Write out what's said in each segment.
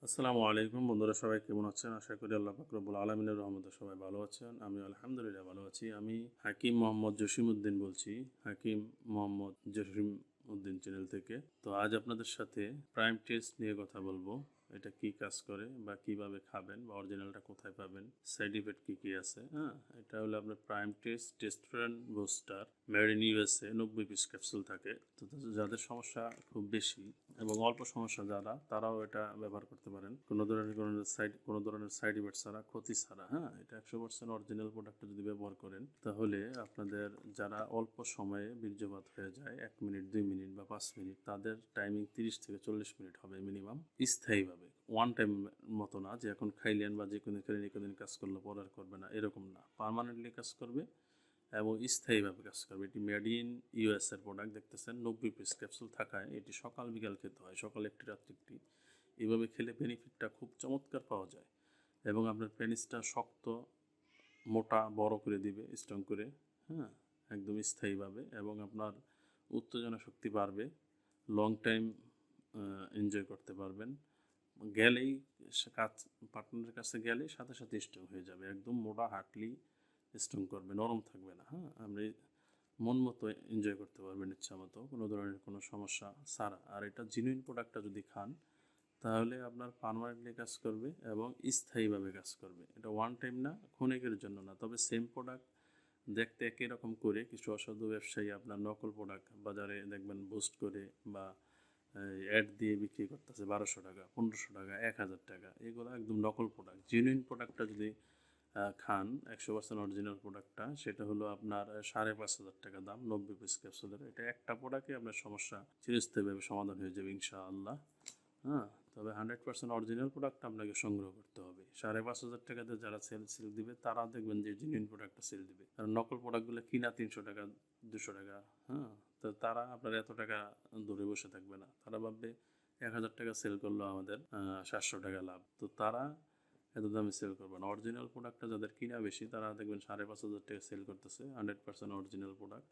আসসালামু আলাইকুম বন্ধুরা, সবাই কেমন আছেন? আশা করি আল্লাহ পাক রব্বুল আলামিনের রহমতে সবাই ভালো আছেন। আমি আলহামদুলিল্লাহ ভালো আছি। আমি হাকিম মোহাম্মদ জসিমউদ্দিন বলছি, হাকিম মোহাম্মদ জসিমউদ্দিন চ্যানেল থেকে। তো আজ আপনাদের সাথে প্রাইম টেস্ট নিয়ে কথা বলবো। এটা কি কাজ করে বা কিভাবে খাবেন বা অরিজিনালটা কোথায় পাবেন, সাইড ইফেক্ট কি কি আছে। হ্যাঁ, এটা হলো আপনার prime test testosterone booster, made in USA. 90 piece capsule থাকে। তো যাদের সমস্যা খুব বেশি এবং অল্প সমস্যা যারা, তারাও এটা ব্যবহার করতে পারেন কোনো ধরনের সাইড ইফেক্ট ছাড়া, ক্ষতি ছাড়া। হ্যাঁ, এটা 100% অরিজিনাল প্রোডাক্টটা যদি ব্যবহার করেন, তাহলে আপনাদের যারা অল্প সময়ে বীর্যপাত হয়ে যায়, 1 মিনিট 2 মিনিট বা 5 মিনিট, তাদের টাইমিং 30 থেকে 40 মিনিট হবে মিনিমাম, স্থায়ীভাবে। ওয়ান টাইম মতো না যে এখন খাইলেন বা যে কোনো খেলেন কাজ করলে পরে আর করবে না, এরকম না। পার্মানেন্টলি কাজ করবে এবং স্থায়ীভাবে কাজ করবে। এটি মেড ইন ইউএস এর প্রোডাক্ট। দেখতেছেন 90 পিস ক্যাপসুল থাকায় এটি সকাল বিকাল খেতে হয়, সকালে একটি রাত্রে একটি। এইভাবে খেলে বেনিফিটটা খুব চমৎকার পাওয়া যায় এবং আপনার পেনিসটা শক্ত, মোটা, বড় করে দিবে, স্ট্রং করে। হ্যাঁ, একদম স্থায়ীভাবে। এবং আপনার উত্তেজনা শক্তি বাড়বে, লং টাইম এনজয় করতে পারবেন। গেলেই কাজ, পার্টনারের কাছে গেলেই সাথে সাথে স্ট্রং হয়ে যাবে, একদম মোটা হাঁটলি স্ট্রং করবে, নরম থাকবে না। হ্যাঁ, আপনি মন মতো এনজয় করতে পারবেন, ইচ্ছা মতো, কোনো ধরনের কোনো সমস্যা ছাড়া। আর এটা জেনুইন প্রোডাক্টটা যদি খান, তাহলে আপনার পার্মানেন্টলি কাজ করবে এবং স্থায়ীভাবে কাজ করবে। এটা ওয়ান টাইম না, ক্ষণিকের জন্য না। তবে সেম প্রোডাক্ট দেখতে একই রকম করে কিছু অসাধু ব্যবসায়ী আপনার নকল প্রোডাক্ট বাজারে দেখবেন বুস্ট করে বা অ্যাড দিয়ে বিক্রি করতেছে 1200 টাকা, 1500 টাকা, 1000 টাকা। এগুলো একদম নকল প্রোডাক্ট। জেনুইন প্রোডাক্টটা যদি খান, 100% অরিজিনাল প্রোডাক্টটা, সেটা হলো আপনার 5500 টাকা দাম, 90 পিস ক্যাপসুলের। এটা একটা প্রোডাক্টে আপনার সমস্যা চিরস্থায়ীভাবে সমাধান হয়ে যাবে ইনশাআল্লাহ। হ্যাঁ, তবে 100% অরিজিনাল প্রোডাক্ট আপনাকে সংগ্রহ করতে হবে। 5500 টাকাতে যারা সেল দিবে, তারা দেখবেন যে জেনুইন প্রোডাক্টটা সেল দিবে। কারণ নকল প্রোডাক্টগুলো কিনা 300 টাকা, 200 টাকা। হ্যাঁ, তো তারা আপনার এত টাকা ধরে বসে থাকবে না। তারা ভাববে 1000 টাকা সেল করলো আমাদের 700 টাকা লাভ। তো তারা এত দামে সেল করবে না। অরিজিনাল প্রোডাক্টটা যাদের কিনা বেশি, তারা দেখবেন 5500 টাকা সেল করতেছে। 100% অরিজিনাল প্রোডাক্ট।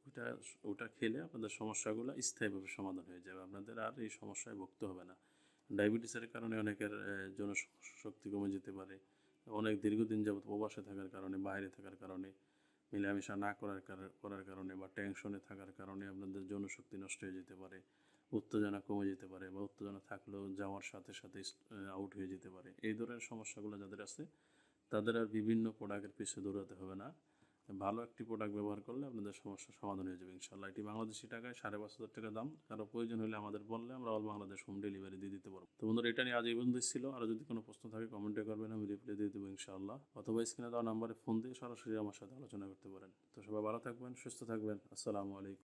ওটা ওটা খেলে আপনাদের সমস্যাগুলো স্থায়ীভাবে সমাধান হয়ে যাবে। আপনাদের আর এই সমস্যায় ভুগতে হবে না। ডায়াবেটিসের কারণে অনেকের জনশক্তি কমে যেতে পারে। অনেক দীর্ঘদিন যাবত প্রবাসে থাকার কারণে, বাইরে থাকার কারণে, মেলামেশা না করার কারণে বা টেনশনে থাকার কারণে আপনাদের যৌনশক্তি নষ্ট হয়ে যেতে পারে, উত্তেজনা কমে যেতে পারে বা উত্তেজনা থাকলেও যাওয়ার সাথে সাথে আউট হয়ে যেতে পারে। এই ধরনের সমস্যাগুলো যাদের আছে, তাদের আর বিভিন্ন প্রোডাক্টের পিছনে দৌড়াতে হবে না। ভালো একটি প্রোডাক্ট ব্যবহার করলে আপনাদের সমস্যার সমাধান হয়ে যাবে ইনশাল্লাহ। এটি বাংলাদেশি টাকায় 5500 টাকা দাম। কারো প্রয়োজন হলে আমাদের বললে আমরা অল বাংলাদেশ হোম ডেলিভারি দিয়ে দিতে পারবো। তো বন্ধুরা, এটা নিয়ে আজ এই পর্যন্তই ছিল। আর যদি কোনো প্রশ্ন থাকে কমেন্টে করবেন, আমি রিপ্লাই দিয়ে দেবো ইনশাআল্লাহ। অথবা স্ক্রিনে দেওয়া নাম্বারে ফোন দিয়ে সরাসরি আমার সাথে আলোচনা করতে পারেন। তো সবাই ভালো থাকবেন, সুস্থ থাকবেন। আসসালামু আলাইকুম।